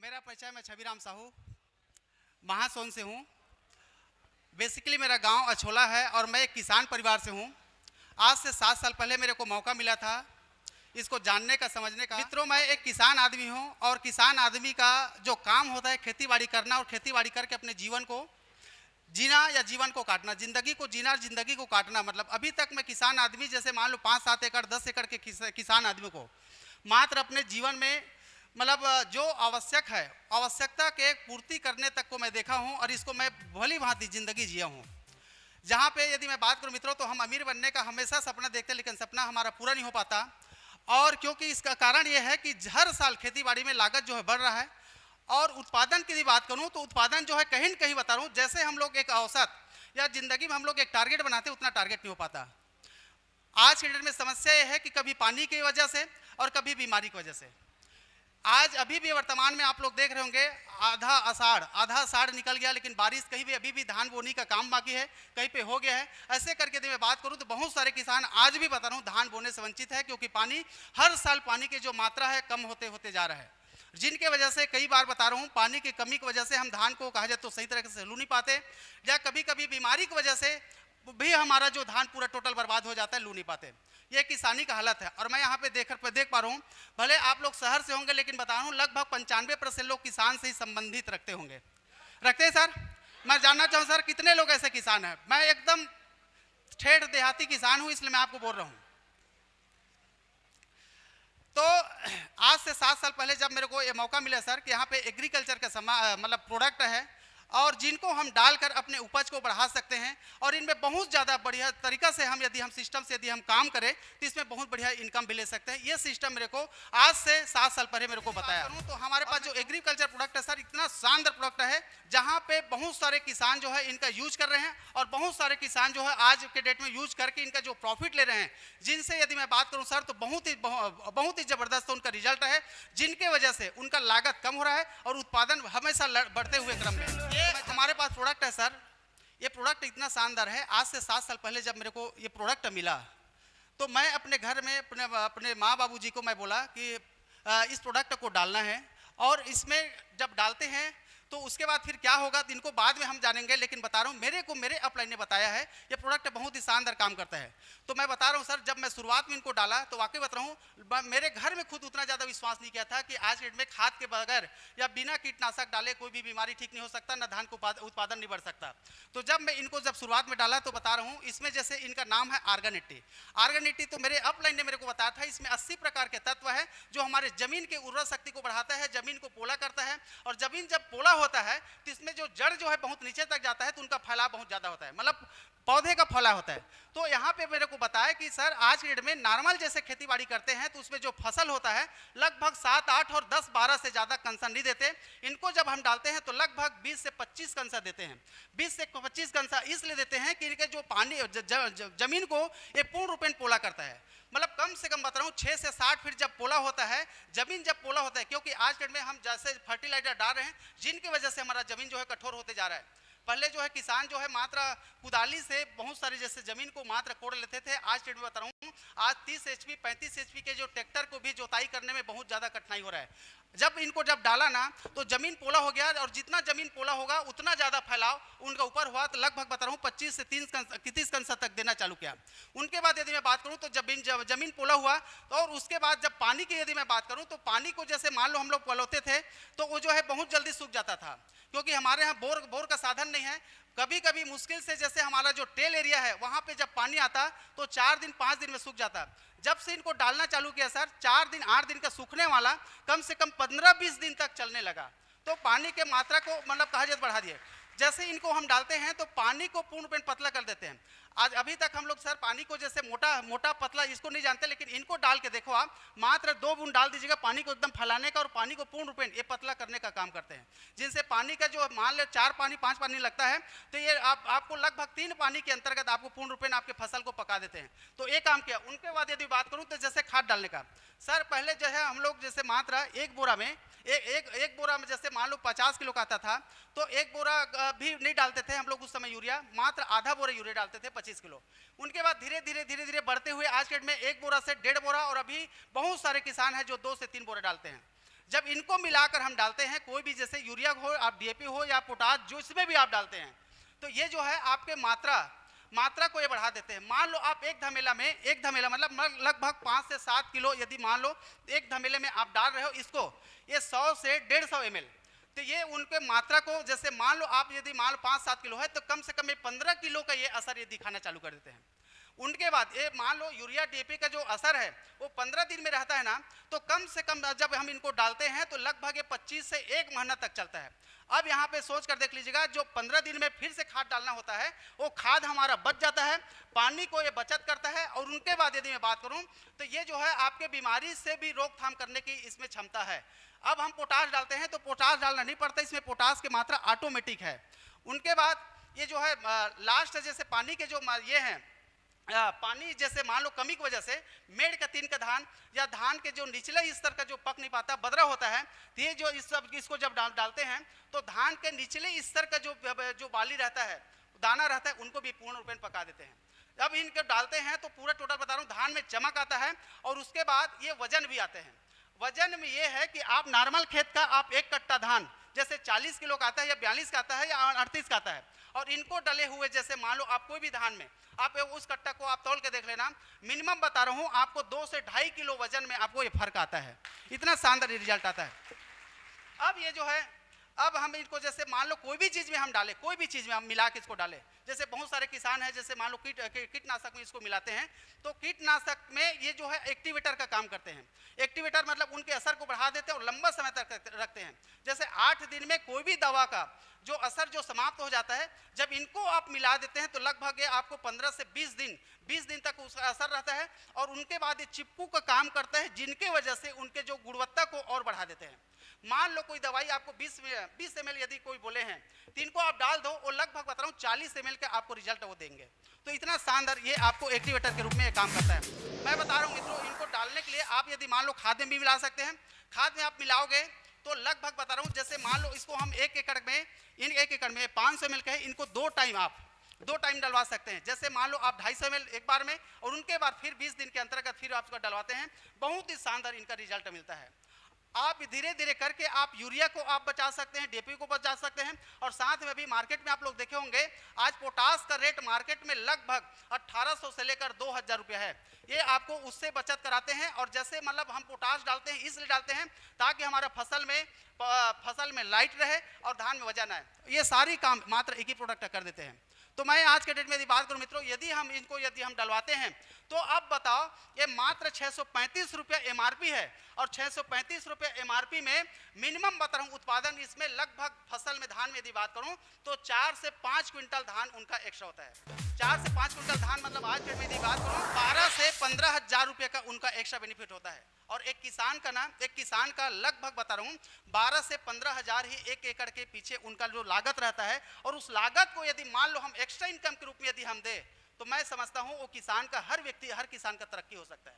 मेरा परिचय, मैं छबीराम साहू महासोन से हूँ। बेसिकली मेरा गांव अछोला है और मैं एक किसान परिवार से हूँ। आज से 7 साल पहले मेरे को मौका मिला था इसको जानने का, समझने का। मित्रों, मैं एक किसान आदमी हूँ और किसान आदमी का जो काम होता है खेती बाड़ी करना और खेती बाड़ी करके अपने जीवन को जीना या जीवन को काटना, जिंदगी को जीना और जिंदगी को काटना। मतलब अभी तक मैं किसान आदमी, जैसे मान लो 5-7 एकड़ 10 एकड़ के किसान आदमी को मात्र अपने जीवन में मतलब जो आवश्यक है, आवश्यकता के पूर्ति करने तक को मैं देखा हूं और इसको मैं भली भांति जिंदगी जिया हूं। जहां पे यदि मैं बात करूं मित्रों, तो हम अमीर बनने का हमेशा सपना देखते हैं, लेकिन सपना हमारा पूरा नहीं हो पाता। और क्योंकि इसका कारण यह है कि हर साल खेतीबाड़ी में लागत जो है बढ़ रहा है। और उत्पादन की बात करूं तो उत्पादन जो है कहीं न कहीं बता रहा हूं, जैसे हम लोग एक औसत या जिंदगी में हम लोग एक टारगेट बनाते हैं, उतना टारगेट नहीं हो पाता। आज के डेट में समस्या यह है कि कभी पानी की वजह से और कभी बीमारी की वजह से। आज अभी भी वर्तमान में आप लोग देख रहे होंगे, आधा आषाढ़ निकल गया, लेकिन बारिश कहीं भी अभी भी धान बोनी का काम बाकी है, कहीं पे हो गया है। ऐसे करके यदि मैं बात करूं तो बहुत सारे किसान आज भी बता रहा हूं धान बोने से वंचित है, क्योंकि पानी हर साल पानी की जो मात्रा है कम होते होते जा रहा है, जिनके वजह से कई बार बता रहा हूं पानी की कमी की वजह से हम धान को कहा जाए तो सही तरीके से लू नहीं पाते, या कभी कभी बीमारी की वजह से भी हमारा जो धान पूरा टोटल बर्बाद हो जाता है, लू नहीं पाते। ये किसानी का हालत है। और मैं यहाँ पे देख पा रहा हूँ, भले आप लोग शहर से होंगे, लेकिन बता रहा हूँ लगभग 95% लोग किसान से ही संबंधित रखते होंगे। रखते हैं सर? मैं जानना चाहूँ सर कितने लोग ऐसे किसान हैं? मैं एकदम ठेठ देहाती किसान हूँ, इसलिए मैं आपको बोल रहा हूँ। तो आज से 7 साल पहले जब मेरे को ये मौका मिला सर कि यहाँ पे एग्रीकल्चर का मतलब प्रोडक्ट है और जिनको हम डालकर अपने उपज को बढ़ा सकते हैं, और इनमें बहुत ज़्यादा बढ़िया तरीका से हम यदि हम सिस्टम से यदि हम काम करें तो इसमें बहुत बढ़िया इनकम भी ले सकते हैं। ये सिस्टम मेरे को आज से 7 साल पहले मेरे को बताया। तो हमारे पास जो एग्रीकल्चर प्रोडक्ट है सर, इतना शानदार प्रोडक्ट है जहाँ पे बहुत सारे किसान जो है इनका यूज कर रहे हैं, और बहुत सारे किसान जो है आज के डेट में यूज करके इनका जो प्रॉफिट ले रहे हैं, जिनसे यदि मैं बात करूँ सर तो बहुत ही ज़बरदस्त उनका रिजल्ट है, जिनके वजह से उनका लागत कम हो रहा है और उत्पादन हमेशा बढ़ते हुए क्रम में। ये हमारे पास प्रोडक्ट है सर। ये प्रोडक्ट इतना शानदार है, आज से 7 साल पहले जब मेरे को ये प्रोडक्ट मिला तो मैं अपने घर में अपने माँ बाबू जी को मैं बोला कि इस प्रोडक्ट को डालना है, और इसमें जब डालते हैं तो उसके बाद फिर क्या होगा इनको बाद में हम जानेंगे, लेकिन बता रहा हूँ मेरे अपलाइन ने बताया है ये प्रोडक्ट बहुत ही शानदार काम करता है। तो मैं बता रहा हूँ सर, जब मैं शुरुआत में इनको डाला तो वाकई बता रहा हूँ मेरे घर में खुद उतना ज़्यादा विश्वास नहीं किया था कि आज के डेट में खाद के बगैर या बिना कीटनाशक डाले कोई भी बीमारी ठीक नहीं हो सकता, ना धान को उत्पादन नहीं बढ़ सकता। तो जब मैं इनको शुरुआत में डाला तो बता रहा हूँ इसमें जैसे इनका नाम है आर्गेनिटी। तो मेरे अपलाइन ने मेरे को बताया था इसमें 80 प्रकार के तत्व है जो हमारे जमीन की उर्वरा शक्ति को बढ़ाता है, जमीन को पोला करता है, और जमीन जब पोला होता है तो इसमें जो जड़ जो है बहुत नीचे तक जाता है, तो उनका फैलाव बहुत ज्यादा होता है, मतलब पौधे का फैलाव होता है। तो यहाँ पे मेरे को बताया कि सर आज के डेट में नॉर्मल जैसे खेती बाड़ी करते हैं तो उसमें जो फसल होता है लगभग 7, 8 और 10, 12 से ज्यादा कंसा नहीं देते। इनको जब हम डालते हैं तो लगभग 20 से 25 कंसा देते हैं। 20 से 25 कंसा इसलिए देते हैं कि इनके जो पानी जमीन को ये पूर्ण रूपेण पोला करता है, मतलब कम से कम बता रहा हूँ 6 से 60 फीट जब पोला होता है, जमीन जब पोला होता है, क्योंकि आज के डेट में हम जैसे फर्टिलाइजर डाल रहे हैं जिनकी वजह से हमारा जमीन जो है कठोर होते जा रहा है। पहले जो है किसान जो है मात्र कुदाली से बहुत सारी जैसे जमीन को मात्र कोड़ लेते थे, आज डेट में बता रहा हूँ आज 30 HP 35 HP के जो ट्रैक्टर को भी जोताई करने में बहुत ज़्यादा कठिनाई हो रहा है। जब इनको जब डाला ना तो जमीन पोला हो गया, और जितना जमीन पोला होगा उतना ज़्यादा फैलाव उनका ऊपर हुआ, तो लगभग बता रहा हूँ 25 से 30 कंसा तक देना चालू किया। उनके बाद यदि मैं बात करूँ तो जमीन पोला हुआ, तो और उसके बाद जब पानी की यदि मैं बात करूँ तो पानी को जैसे मान लो हम लोग पलोते थे तो वो जो है बहुत जल्दी सूख जाता था, क्योंकि हमारे यहाँ बोर का साधन नहीं है। कभी कभी मुश्किल से जैसे हमारा जो टेल एरिया है वहाँ पे जब पानी आता तो 4 दिन 5 दिन में सूख जाता। जब से इनको डालना चालू किया सर 4 दिन 8 दिन का सूखने वाला कम से कम 15-20 दिन तक चलने लगा। तो पानी के मात्रा को मतलब कहा जाए बढ़ा दिए। जैसे इनको हम डालते हैं तो पानी को पूर्ण पतला कर देते हैं। आज अभी तक हम लोग सर पानी को जैसे मोटा पतला इसको नहीं जानते, लेकिन इनको डाल के देखो आप, मात्र 2 बूंद डाल दीजिएगा पानी को एकदम फैलाने का, और पानी को पूर्ण रूपेण ये पतला करने का काम करते हैं, जिनसे पानी का जो मान लो 4 पानी 5 पानी लगता है तो ये आपको लगभग 3 पानी के अंतर्गत आपको पूर्ण रूपेण आपके फसल को पका देते हैं। तो एक काम किया। उनके बाद यदि बात करूँ तो जैसे खाद डालने का सर, पहले जो है हम लोग जैसे मात्रा एक बोरा में एक बोरा में जैसे मान लो 50 किलो का आता था तो एक बोरा भी नहीं डालते थे हम लोग उस समय यूरिया, मात्र आधा बोरा यूरिया डालते थे 25 किलो। उनके बाद धीरे धीरे बढ़ते हुए आज के डेट में 1 बोरा से 1.5 बोरा, और अभी बहुत सारे किसान हैं जो 2 से 3 बोरे डालते हैं। जब इनको मिलाकर हम डालते हैं, कोई भी जैसे यूरिया हो, आप डीएपी हो या पोटाश, जो इसमें भी आप डालते हैं, तो ये जो है आपके मात्रा को ये बढ़ा देते हैं। मान लो आप एक धमेला मतलब लगभग 5 से 7 किलो यदि मान लो एक धमेले में आप डाल रहे हो इसको, ये 100 से 150 ml, तो ये उनके मात्रा को, जैसे मान लो आप यदि मान लो 5-7 किलो है तो कम से कम 15 किलो का ये असर ये दिखाना चालू कर देते हैं। उनके बाद ये मान लो यूरिया डीएपी का जो असर है वो 15 दिन में रहता है ना, तो कम से कम जब हम इनको डालते हैं तो लगभग ये 25 से 1 महीना तक चलता है। अब यहाँ पे सोच कर देख लीजिएगा, जो 15 दिन में फिर से खाद डालना होता है वो खाद हमारा बच जाता है, पानी को ये बचत करता है। और उनके बाद यदि मैं बात करूँ तो ये जो है आपके बीमारी से भी रोकथाम करने की इसमें क्षमता है। अब हम पोटाश डालते हैं तो पोटाश डालना नहीं पड़ता, इसमें पोटाश की मात्रा ऑटोमेटिक है। उनके बाद ये जो है लास्ट जैसे पानी के जो ये हैं, पानी जैसे मान लो कमी की वजह से मेड़ का 3 का धान या धान के जो निचले स्तर का जो पक नहीं पाता, बदरा होता है, तो ये जो इसको जब डालते हैं तो धान के निचले स्तर का जो बाली रहता है, दाना रहता है, उनको भी पूर्ण रूप में पका देते हैं। जब इनको डालते हैं तो पूरा टोटल बता रहा हूँ, धान में चमक आता है और उसके बाद ये वजन भी आते हैं। वजन में ये है कि आप नॉर्मल खेत का आप 1 कट्टा धान जैसे 40 किलो का आता है या 42 का आता है या 38 का आता है, और इनको डले हुए जैसे मान लो आप कोई भी धान में आप उस कट्टा को आप तौल के देख लेना, मिनिमम बता रहा हूँ आपको 2 से 2.5 किलो वजन में आपको ये फर्क आता है। इतना शानदार रिजल्ट आता है। अब ये जो है, अब हम इनको जैसे मान लो कोई भी चीज़ में हम डालें, कोई भी चीज़ में हम मिला के इसको डालें, जैसे बहुत सारे किसान हैं जैसे मान लो कीटनाशक में इसको मिलाते हैं, तो कीटनाशक में ये जो है एक्टिवेटर का काम करते हैं। एक्टिवेटर मतलब उनके असर को बढ़ा देते हैं और लंबा समय तक रखते हैं। जैसे 8 दिन में कोई भी दवा का जो असर जो समाप्त हो जाता है, जब इनको आप मिला देते हैं तो लगभग ये आपको 15 से 20 दिन तक उसका असर रहता है। और उनके बाद ये चिपकू का काम करता है, जिनके वजह से उनके जो गुणवत्ता को और बढ़ा देते हैं। मान लो कोई दवाई आपको 20 ml यदि कोई बोले हैं तो इनको आप डाल दो, और लगभग बता रहा हूँ 40 ml का आपको रिजल्ट वो देंगे। तो इतना शानदार ये आपको एक्टिवेटर के रूप में ये काम करता है। मैं बता रहा हूँ मित्रों, इनको डालने के लिए आप यदि मान लो खाद में भी मिला सकते हैं। खाद में आप मिलाओगे तो लगभग बता रहा हूँ, जैसे मान लो इसको हम 1 एकड़ में 500 ml का है, इनको 2 टाइम डलवा सकते हैं। जैसे मान लो आप 250 ml एक बार में, और उनके बाद फिर 20 दिन के अंतर्गत फिर आप इसको डलवाते हैं। बहुत ही शानदार इनका रिजल्ट मिलता है। आप धीरे धीरे करके आप यूरिया को आप बचा सकते हैं, डीएपी को बचा सकते हैं। और साथ में भी मार्केट में आप लोग देखे होंगे आज पोटाश का रेट मार्केट में लगभग 1800 से लेकर 2000 रुपया है। ये आपको उससे बचत कराते हैं। और जैसे मतलब हम पोटाश डालते हैं इसलिए डालते हैं ताकि हमारा फसल में लाइट रहे और धान में वजन आए। ये सारी काम मात्र एक ही प्रोडक्ट कर देते हैं। तो मैं आज के डेट में यदि बात करूं मित्रों, यदि हम डलवाते हैं तो अब बताओ, ये मात्र 635 रुपया एमआरपी है। और 635 रुपया एमआरपी में मिनिमम बता रहा हूं उत्पादन इसमें लगभग फसल में धान में यदि बात करूं तो 4 से 5 क्विंटल धान उनका एक्स्ट्रा होता है। 4 से 5 क्विंटल धान मतलब आज के डेट में यदि बात करूं 12 से 15 हजार रुपये का उनका एक्स्ट्रा बेनिफिट होता है। और एक किसान का लगभग बता रहा हूँ 12 से 15 हजार ही 1 एकड़ के पीछे उनका जो लागत रहता है। और उस लागत को यदि मान लो हम एक्स्ट्रा इनकम के रूप में यदि हम दे तो मैं समझता हूँ वो किसान का हर किसान का तरक्की हो सकता है।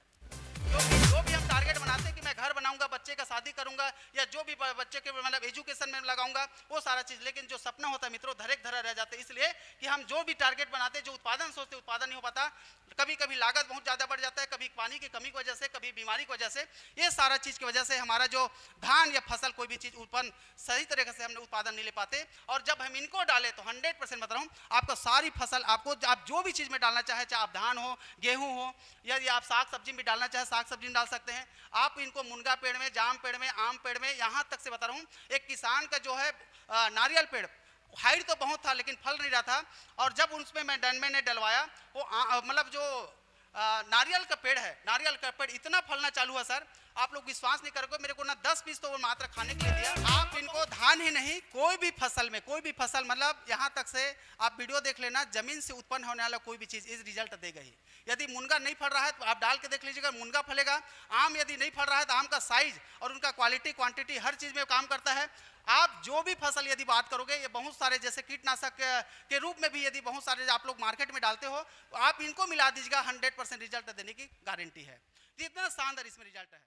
जो भी हम टारगेट बनाते हैं कि मैं घर बनाऊंगा, बच्चे का शादी करूंगा, या जो भी बच्चे के मतलब एजुकेशन में लगाऊंगा वो सारा चीज़, लेकिन जो सपना होता है मित्रों धरा रह जाते हैं। इसलिए कि हम जो भी टारगेट बनाते हैं, जो उत्पादन सोचते हैं, उत्पादन नहीं हो पाता। कभी लागत बहुत ज़्यादा बढ़ जाता है, कभी पानी की कमी की वजह से, कभी बीमारी की वजह से। ये सारा चीज़ की वजह से हमारा जो धान या फसल कोई भी चीज़ उत्पन्न सही तरीके से हमने उत्पादन नहीं ले पाते। और जब हम इनको डालें तो 100% बता रहा हूँ आपका सारी फसल आपको आप जो भी चीज़ में डालना चाहे, चाहे आप धान हो, गेहूँ हो, यदि आप साग सब्जी में डालना चाहे साग सब्जी में डाल सकते हैं। आप इनको मुनगा पेड़ में, जाम पेड़ में, आम पेड़ में, यहाँ तक से बता रहा हूँ एक किसान का जो है नारियल पेड़ हाइट तो बहुत था लेकिन फल नहीं रहा था। और जब उसमें मैंने डलवाया वो मतलब जो नारियल का पेड़ है, नारियल का पेड़ इतना फलना चालू हुआ सर, आप लोग विश्वास नहीं करोगे। मेरे को ना 10 पीस तो वो मात्र खाने के लिए दिया। आप इनको धान ही नहीं कोई भी फसल मतलब यहाँ तक से आप वीडियो देख लेना, जमीन से उत्पन्न होने वाला कोई भी चीज़ इस रिजल्ट देगा ही। यदि मुनगा नहीं फल रहा है तो आप डाल के देख लीजिएगा, मुनगा फलेगा। आम यदि नहीं फल रहा है तो आम का साइज और उनका क्वालिटी क्वांटिटी हर चीज़ में काम करता है। आप जो भी फसल यदि बात करोगे, ये बहुत सारे जैसे कीटनाशक के रूप में भी यदि बहुत सारे आप लोग मार्केट में डालते हो तो आप इनको मिला दीजिएगा, 100% रिजल्ट देने की गारंटी है। इतना शानदार इसमें रिजल्ट है।